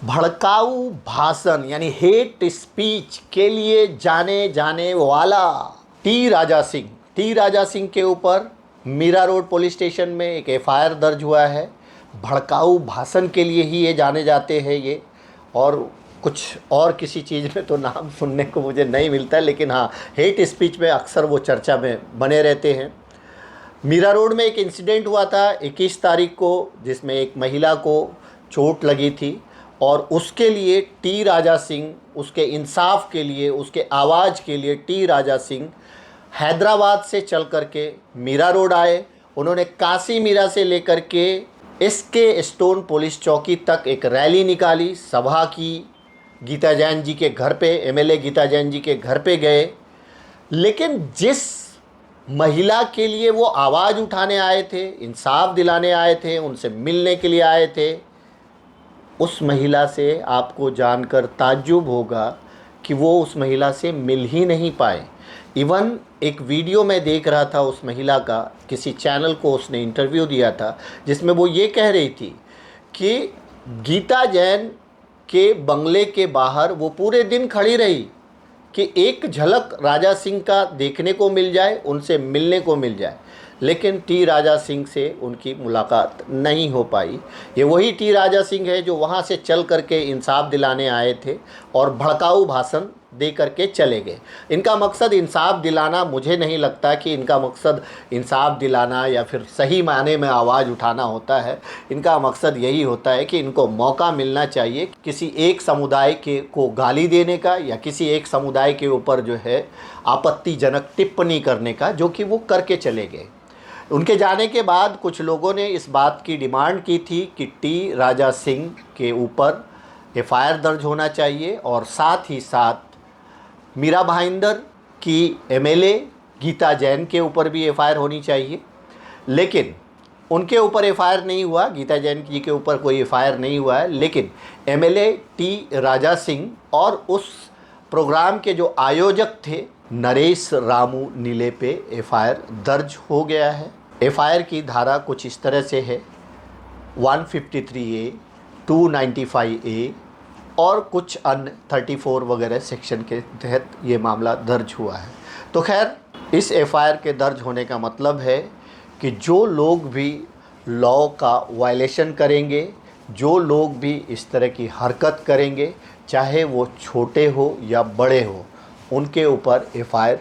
भड़काऊ भाषण यानी हेट स्पीच के लिए जाने जाने वाला टी राजा सिंह के ऊपर मीरा रोड पुलिस स्टेशन में एक एफआईआर दर्ज हुआ है। भड़काऊ भाषण के लिए ही ये जाने जाते हैं ये, और कुछ और किसी चीज़ में तो नाम सुनने को मुझे नहीं मिलता है, लेकिन हाँ, हेट स्पीच में अक्सर वो चर्चा में बने रहते हैं। मीरा रोड में एक इंसिडेंट हुआ था 21 तारीख को, जिसमें एक महिला को चोट लगी थी और उसके लिए टी राजा सिंह, उसके इंसाफ के लिए, उसके आवाज़ के लिए टी राजा सिंह हैदराबाद से चल करके मीरा रोड आए। उन्होंने काशी मीरा से लेकर के एसके स्टोन पुलिस चौकी तक एक रैली निकाली, सभा की, गीता जैन जी के घर पे, एमएलए गीता जैन जी के घर पे गए। लेकिन जिस महिला के लिए वो आवाज़ उठाने आए थे, इंसाफ दिलाने आए थे, उनसे मिलने के लिए आए थे, उस महिला से आपको जानकर ताज्जुब होगा कि वो उस महिला से मिल ही नहीं पाए। इवन एक वीडियो मैं देख रहा था उस महिला का, किसी चैनल को उसने इंटरव्यू दिया था, जिसमें वो ये कह रही थी कि गीता जैन के बंगले के बाहर वो पूरे दिन खड़ी रही कि एक झलक राजा सिंह का देखने को मिल जाए, उनसे मिलने को मिल जाए, लेकिन टी राजा सिंह से उनकी मुलाकात नहीं हो पाई। ये वही टी राजा सिंह है जो वहाँ से चल करके इंसाफ दिलाने आए थे और भड़काऊ भाषण दे करके चले गए। इनका मकसद इंसाफ दिलाना, मुझे नहीं लगता कि इनका मकसद इंसाफ दिलाना या फिर सही मायने में आवाज़ उठाना होता है। इनका मकसद यही होता है कि इनको मौका मिलना चाहिए किसी एक समुदाय के को गाली देने का या किसी एक समुदाय के ऊपर जो है आपत्तिजनक टिप्पणी करने का, जो कि वो करके चले गए। उनके जाने के बाद कुछ लोगों ने इस बात की डिमांड की थी कि टी राजा सिंह के ऊपर एफआईआर दर्ज होना चाहिए और साथ ही साथ मीरा भाईंदर की एमएलए गीता जैन के ऊपर भी एफआईआर होनी चाहिए। लेकिन उनके ऊपर एफआईआर नहीं हुआ, गीता जैन जी के ऊपर कोई एफआईआर नहीं हुआ है, लेकिन एमएलए टी राजा सिंह और उस प्रोग्राम के जो आयोजक थे नरेश रामू नीले पे एफआईआर दर्ज हो गया है। एफआईआर की धारा कुछ इस तरह से है, 153A, 295A और कुछ अन्य 34 वगैरह सेक्शन के तहत ये मामला दर्ज हुआ है। तो खैर, इस एफआईआर के दर्ज होने का मतलब है कि जो लोग भी लॉ का वायलेशन करेंगे, जो लोग भी इस तरह की हरकत करेंगे, चाहे वो छोटे हो या बड़े हो, उनके ऊपर एफआईआर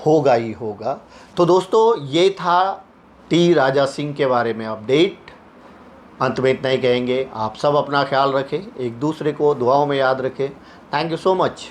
होगा ही होगा। तो दोस्तों, ये था टी राजा सिंह के बारे में अपडेट। अंत में इतना ही कहेंगे, आप सब अपना ख्याल रखें, एक दूसरे को दुआओं में याद रखें। Thank you so much.